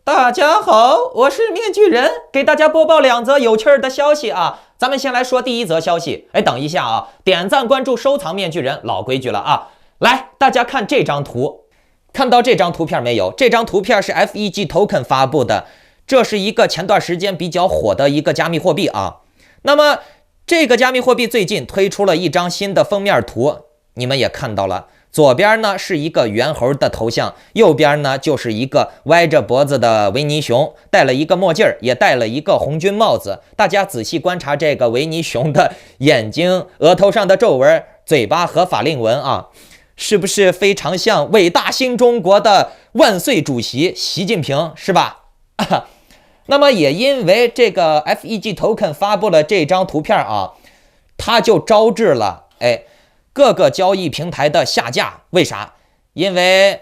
大家好，我是面具人，给大家播报2则有趣的消息啊。咱们先来说第一则消息。等一下啊，点赞、关注、收藏面具人，老规矩了啊。来，大家看这张图，看到这张图片没有？这张图片是 FEG Token 发布的，这是一个前段时间比较火的一个加密货币啊。那么这个加密货币最近推出了一张新的封面图，你们也看到了。左边呢是一个猿猴的头像，右边呢就是一个歪着脖子的维尼熊，戴了一个墨镜，也戴了一个红军帽子。大家仔细观察这个维尼熊的眼睛、额头上的皱纹、嘴巴和法令纹啊，是不是非常像伟大新中国的万岁主席习近平，是吧？那么也因为这个 FEG Token 发布了这张图片啊，它就招致了各个交易平台的下架。为啥？因为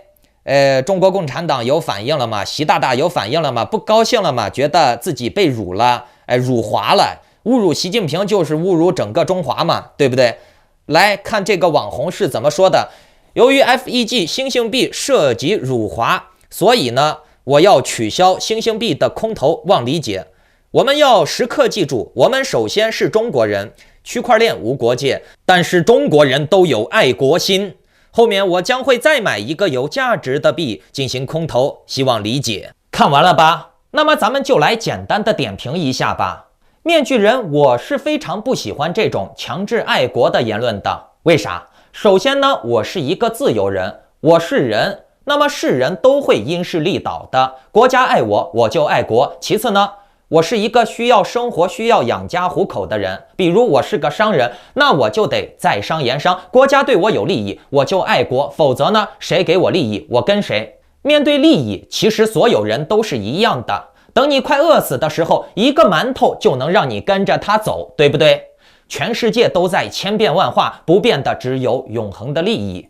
中国共产党有反应了嘛，习大大有反应了嘛，不高兴了嘛，觉得自己被辱了，辱华了，侮辱习近平就是侮辱整个中华嘛，对不对？来看这个网红是怎么说的：由于 FEG 星星币涉及辱华，所以呢，我要取消星星币的空投，望理解。我们要时刻记住，我们首先是中国人，区块链无国界，但是中国人都有爱国心。后面我将会再买一个有价值的币进行空投，希望理解。看完了吧？那么咱们就来简单的点评一下吧。面具人，我是非常不喜欢这种强制爱国的言论的。为啥？首先呢，我是一个自由人，我是人，那么是人都会因势利导的。国家爱我，我就爱国。其次呢，我是一个需要生活、需要养家糊口的人，比如我是个商人，那我就得在商言商，国家对我有利益，我就爱国，否则呢，谁给我利益，我跟谁。面对利益，其实所有人都是一样的。等你快饿死的时候，一个馒头就能让你跟着他走，对不对？全世界都在千变万化，不变的只有永恒的利益。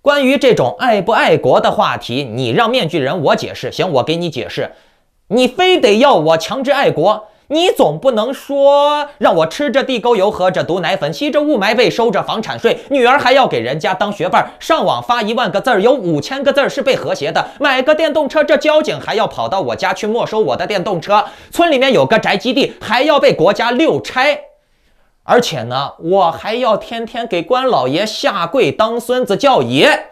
关于这种爱不爱国的话题，你让面具人我解释，行，我给你解释。你非得要我强制爱国，你总不能说让我吃着地沟油，喝着毒奶粉，吸着雾霾被，收着房产税，女儿还要给人家当学伴，上网发1万个字，有5000个字是被和谐的，买个电动车，这交警还要跑到我家去没收我的电动车，村里面有个宅基地还要被国家溜拆，而且呢，我还要天天给官老爷下跪当孙子叫爷。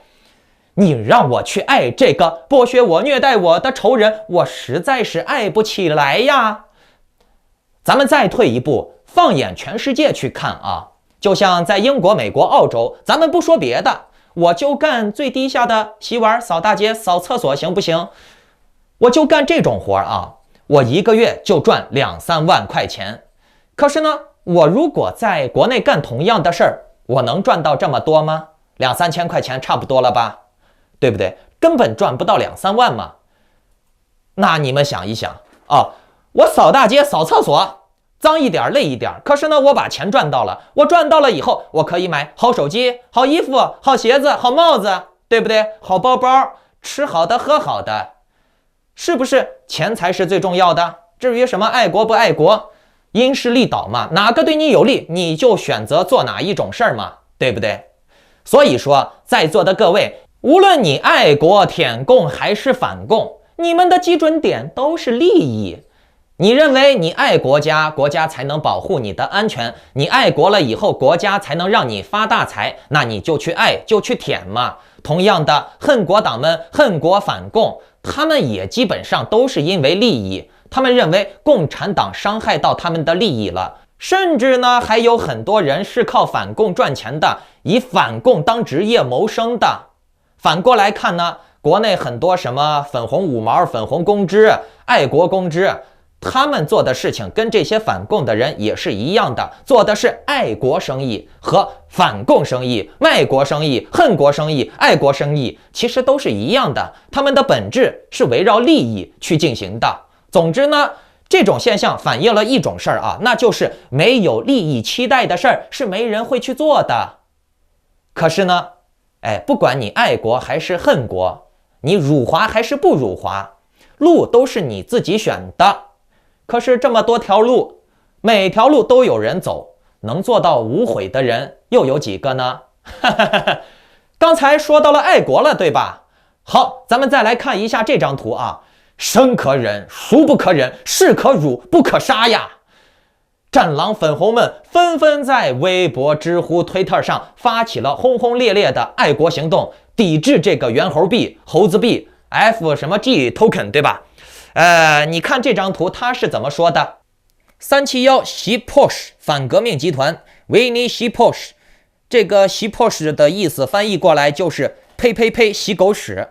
你让我去爱这个剥削我、虐待我的仇人，我实在是爱不起来呀。咱们再退一步，放眼全世界去看啊，就像在英国、美国、澳洲，咱们不说别的，我就干最低下的洗碗、扫大街、扫厕所，行不行？我就干这种活啊，我一个月就赚2-3万块钱。可是呢，我如果在国内干同样的事儿，我能赚到这么多吗？2-3千块钱差不多了吧？对不对？根本赚不到2-3万嘛。那你们想一想啊，我扫大街、扫厕所，脏一点、累一点，可是呢，我把钱赚到了。我赚到了以后，我可以买好手机、好衣服、好鞋子、好帽子，对不对？好包包，吃好的、喝好的，是不是？钱才是最重要的。至于什么爱国不爱国，因势利导嘛，哪个对你有利，你就选择做哪一种事儿嘛，对不对？所以说，在座的各位，无论你爱国、舔共还是反共，你们的基准点都是利益。你认为你爱国家，国家才能保护你的安全，你爱国了以后，国家才能让你发大财，那你就去爱，就去舔嘛。同样的，恨国党们恨国反共，他们也基本上都是因为利益，他们认为共产党伤害到他们的利益了。甚至呢，还有很多人是靠反共赚钱的，以反共当职业谋生的。反过来看呢，国内很多什么粉红五毛、粉红公知、爱国公知，他们做的事情跟这些反共的人也是一样的，做的是爱国生意和反共生意、卖国生意、恨国生意、爱国生意，其实都是一样的，他们的本质是围绕利益去进行的。总之呢，这种现象反映了一种事儿啊，那就是没有利益期待的事儿是没人会去做的。可是呢，不管你爱国还是恨国，你辱华还是不辱华，路都是你自己选的。可是这么多条路，每条路都有人走，能做到无悔的人又有几个呢？刚才说到了爱国了，对吧？好，咱们再来看一下这张图啊。生可忍，孰不可忍？是可辱，不可杀呀！战狼粉红们纷纷在微博、知乎、推特上发起了轰轰烈烈的爱国行动，抵制这个猿猴币、猴子币 F 什么 G token， 对吧？你看这张图，他是怎么说的？371习 Porsche 反革命集团，维尼习 Porsche， 这个习 Porsche 的意思翻译过来就是呸呸呸，洗狗屎。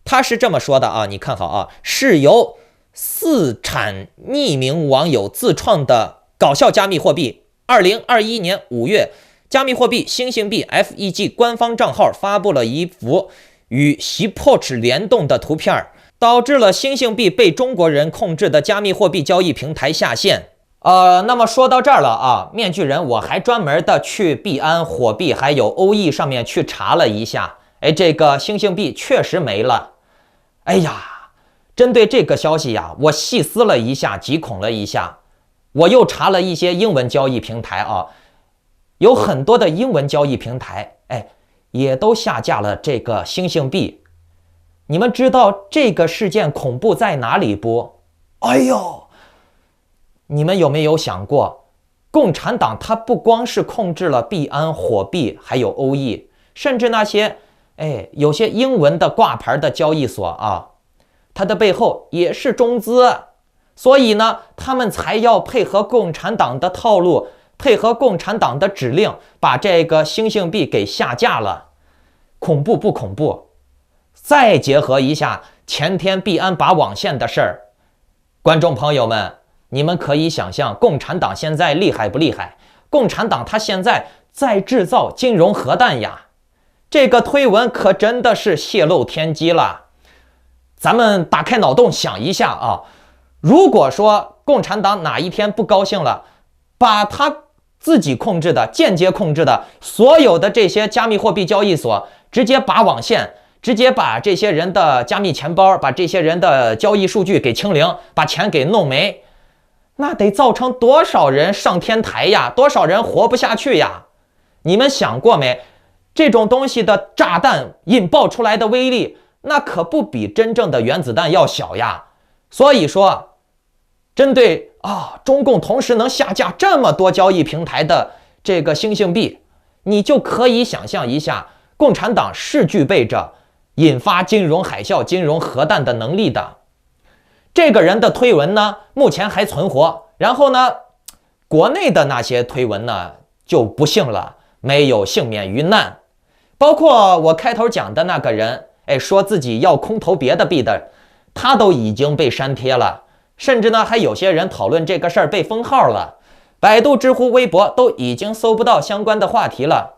他是这么说的啊，你看好啊，是由4产匿名网友自创的搞笑加密货币。2021年5月，加密货币星星币 FEG 官方账号发布了一幅与习 Porsche 联动的图片，导致了星星币被中国人控制的加密货币交易平台下线。那么说到这儿了啊，面具人我还专门的去币安、火币还有欧易上面去查了一下，这个星星币确实没了。哎呀，针对这个消息呀，我细思了一下，极恐了一下，我又查了一些英文交易平台啊，有很多的英文交易平台，也都下架了这个星星币。你们知道这个事件恐怖在哪里不？哎呦，你们有没有想过，共产党它不光是控制了币安、火币还有欧易，甚至那些有些英文的挂牌的交易所啊，它的背后也是中资，所以呢，他们才要配合共产党的套路，配合共产党的指令，把这个星星币给下架了。恐怖不恐怖？再结合一下前天币安拔网线的事儿，观众朋友们，你们可以想象共产党现在厉害不厉害？共产党他现在在制造金融核弹呀！这个推文可真的是泄露天机了。咱们打开脑洞想一下啊，如果说共产党哪一天不高兴了，把他自己控制的、间接控制的所有的这些加密货币交易所直接拔网线，直接把这些人的加密钱包、把这些人的交易数据给清零，把钱给弄没，那得造成多少人上天台呀，多少人活不下去呀？你们想过没？这种东西的炸弹引爆出来的威力，那可不比真正的原子弹要小呀。所以说，针对中共同时能下架这么多交易平台的这个星星币，你就可以想象一下，共产党是具备着引发金融海啸、金融核弹的能力的。这个人的推文呢，目前还存活，然后呢，国内的那些推文呢，就不幸了，没有幸免于难。包括我开头讲的那个人，说自己要空投别的币的，他都已经被删帖了，甚至呢，还有些人讨论这个事儿被封号了，百度、知乎、微博都已经搜不到相关的话题了。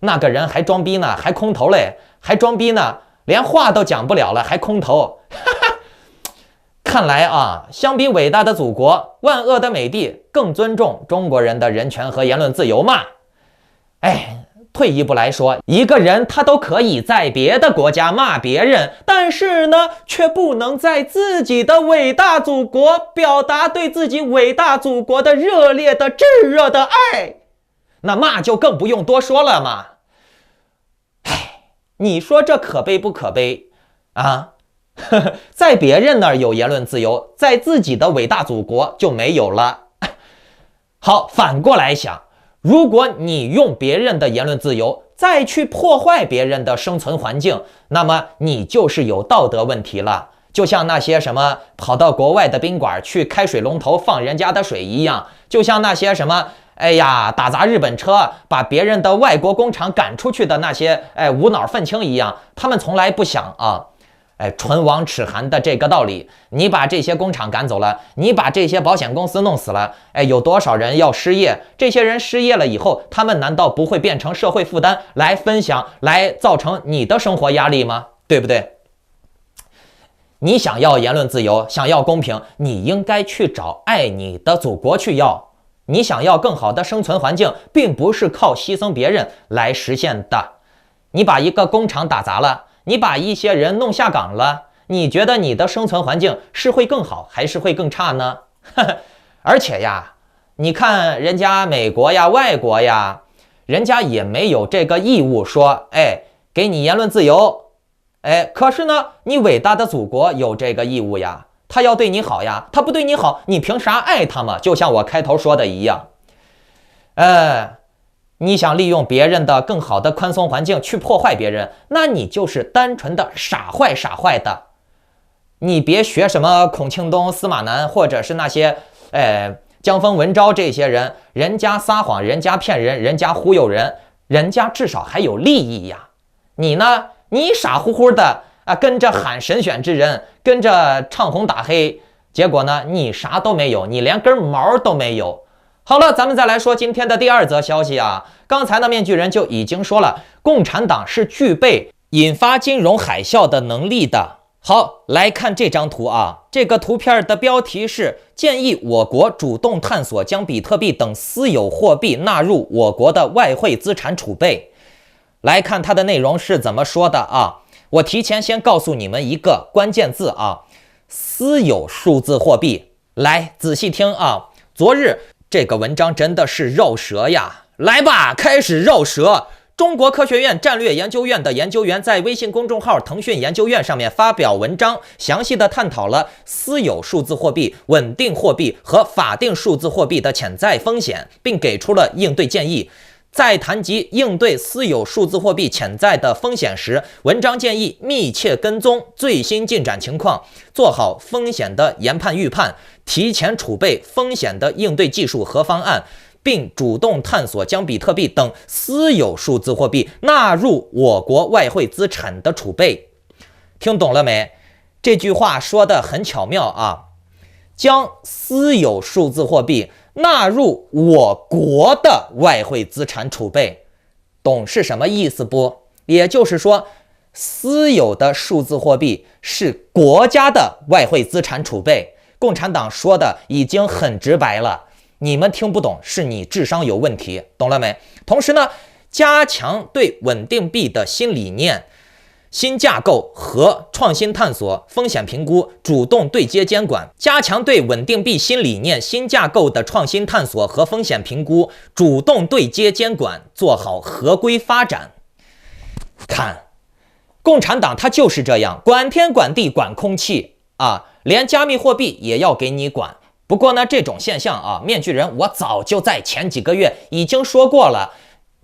那个人还装逼呢，还空投嘞，还装逼呢，连话都讲不了了，还空投，哈哈。看来啊，相比伟大的祖国，万恶的美帝更尊重中国人的人权和言论自由嘛。退一步来说，一个人他都可以在别的国家骂别人，但是呢，却不能在自己的伟大祖国表达对自己伟大祖国的热烈的炙热的爱，那骂就更不用多说了嘛。你说这可悲不可悲啊？在别人那儿有言论自由，在自己的伟大祖国就没有了。好，反过来想，如果你用别人的言论自由再去破坏别人的生存环境，那么你就是有道德问题了。就像那些什么跑到国外的宾馆去开水龙头放人家的水一样，就像那些什么打砸日本车把别人的外国工厂赶出去的那些无脑愤青一样，他们从来不想唇亡齿寒的这个道理。你把这些工厂赶走了，你把这些保险公司弄死了，有多少人要失业？这些人失业了以后，他们难道不会变成社会负担来分享，来造成你的生活压力吗？对不对？你想要言论自由，想要公平，你应该去找爱你的祖国去要。你想要更好的生存环境，并不是靠牺牲别人来实现的。你把一个工厂打砸了，你把一些人弄下岗了，你觉得你的生存环境是会更好还是会更差呢？而且呀，你看人家美国呀、外国呀，人家也没有这个义务说给你言论自由，可是呢，你伟大的祖国有这个义务呀，他要对你好呀，他不对你好，你凭啥爱他嘛？就像我开头说的一样，你想利用别人的更好的宽松环境去破坏别人，那你就是单纯的傻坏的。你别学什么孔庆东、司马南，或者是那些江枫文昭这些人，人家撒谎，人家骗人，人家忽悠人，人家至少还有利益呀。你呢？你傻乎乎的跟着喊神选之人，跟着唱红打黑，结果呢，你啥都没有，你连根毛都没有。好了，咱们再来说今天的第二则消息啊。刚才呢，面具人就已经说了，共产党是具备引发金融海啸的能力的。好，来看这张图啊，这个图片的标题是建议我国主动探索将比特币等私有货币纳入我国的外汇资产储备。来看它的内容是怎么说的啊？我提前先告诉你们一个关键字啊，私有数字货币。来，仔细听啊，昨日这个文章真的是绕舌呀！来吧，开始绕舌。中国科学院战略研究院的研究员在微信公众号腾讯研究院上面发表文章，详细的探讨了私有数字货币、稳定货币和法定数字货币的潜在风险，并给出了应对建议。在谈及应对私有数字货币潜在的风险时，文章建议密切跟踪最新进展情况，做好风险的研判预判，提前储备风险的应对技术和方案，并主动探索将比特币等私有数字货币纳入我国外汇资产的储备。听懂了没？这句话说得很巧妙啊，将私有数字货币纳入我国的外汇资产储备，懂是什么意思不？也就是说，私有的数字货币是国家的外汇资产储备。共产党说的已经很直白了，你们听不懂是你智商有问题，懂了没？同时呢，加强对稳定币的新理念、新架构和创新探索、风险评估，主动对接监管，加强对稳定币新理念、新架构的创新探索和风险评估，主动对接监管，做好合规发展。看，共产党它就是这样，管天管地管空气啊，连加密货币也要给你管。不过呢，这种现象啊，面具人我早就在前几个月已经说过了。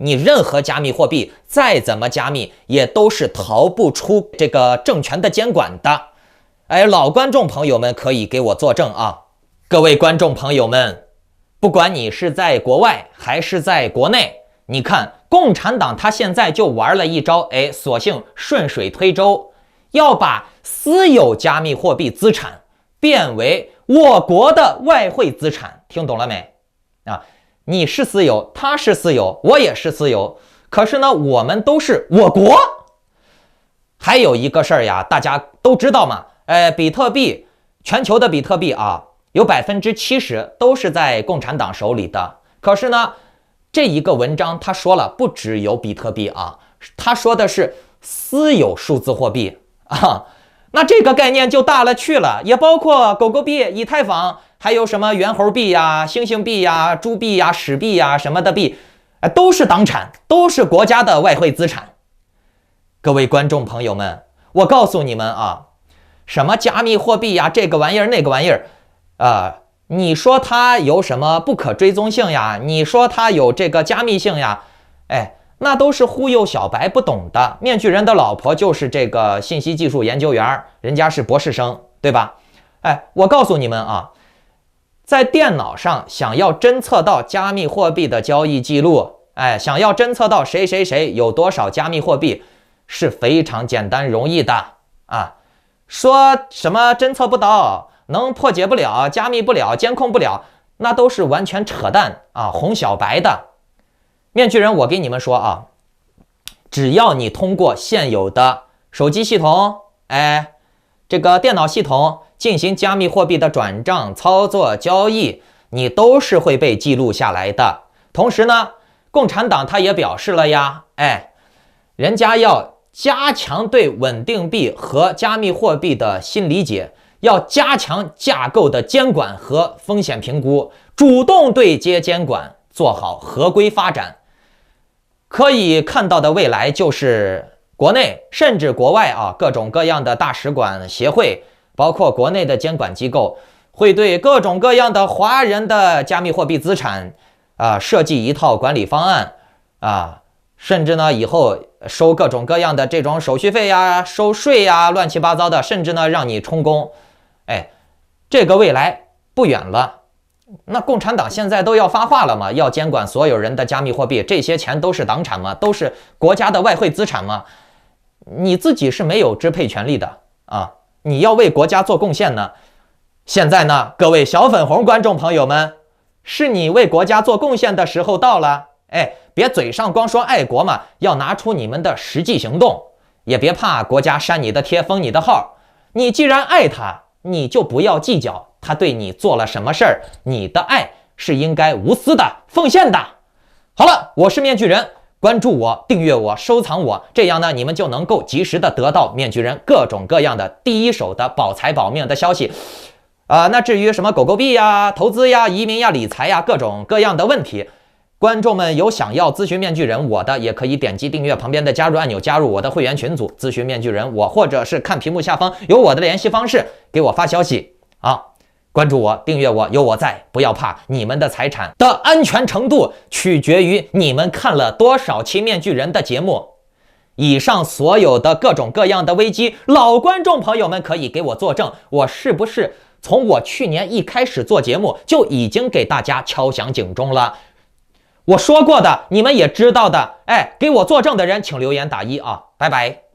你任何加密货币再怎么加密，也都是逃不出这个政权的监管的。老观众朋友们可以给我作证啊！各位观众朋友们，不管你是在国外还是在国内，你看共产党他现在就玩了一招，索性顺水推舟，要把私有加密货币资产变为我国的外汇资产，听懂了没？啊！你是私有，他是私有，我也是私有，可是呢，我们都是我国。还有一个事儿呀，大家都知道嘛，比特币，全球的比特币啊，有70%都是在共产党手里的。可是呢，这一个文章他说了，不只有比特币啊，他说的是私有数字货币啊，那这个概念就大了去了，也包括狗狗币、以太坊。还有什么猿猴币呀、猩猩币呀、猪币呀、史币呀什么的币，都是党产，都是国家的外汇资产。各位观众朋友们，我告诉你们啊，什么加密货币呀，这个玩意儿那个玩意儿，你说它有什么不可追踪性呀？你说它有这个加密性呀？那都是忽悠小白不懂的。面具人的老婆就是这个信息技术研究员，人家是博士生，对吧？我告诉你们啊，在电脑上想要侦测到加密货币的交易记录，想要侦测到谁谁谁有多少加密货币，是非常简单容易的啊。说什么侦测不到、能破解不了、加密不了、监控不了，那都是完全扯淡啊，哄小白的。面具人，我给你们说啊，只要你通过现有的手机系统，这个电脑系统进行加密货币的转账、操作、交易，你都是会被记录下来的。同时呢，共产党他也表示了呀，人家要加强对稳定币和加密货币的新理解，要加强架构的监管和风险评估，主动对接监管，做好合规发展。可以看到的未来就是国内甚至国外啊，各种各样的大使馆、协会，包括国内的监管机构，会对各种各样的华人的加密货币资产设计一套管理方案甚至呢以后收各种各样的这种手续费呀、收税呀，乱七八糟的，甚至呢让你充公。这个未来不远了。那共产党现在都要发话了嘛，要监管所有人的加密货币，这些钱都是党产嘛，都是国家的外汇资产嘛，你自己是没有支配权利的你要为国家做贡献呢。现在呢，各位小粉红观众朋友们，是你为国家做贡献的时候到了。别嘴上光说爱国嘛，要拿出你们的实际行动，也别怕国家删你的贴、封你的号。你既然爱他，你就不要计较他对你做了什么事儿，你的爱是应该无私的、奉献的。好了，我是面具人，关注我、订阅我、收藏我，这样呢，你们就能够及时的得到面具人各种各样的第一手的保财保命的消息。那至于什么狗狗币呀、投资呀、移民呀、理财呀，各种各样的问题，观众们有想要咨询面具人我的，也可以点击订阅旁边的加入按钮，加入我的会员群组，咨询面具人我，或者是看屏幕下方有我的联系方式，给我发消息关注我，订阅我，有我在，不要怕，你们的财产的安全程度取决于你们看了多少期面具人的节目。以上所有的各种各样的危机，老观众朋友们可以给我作证，我是不是从我去年一开始做节目就已经给大家敲响警钟了？我说过的，你们也知道的，给我作证的人请留言打1拜拜。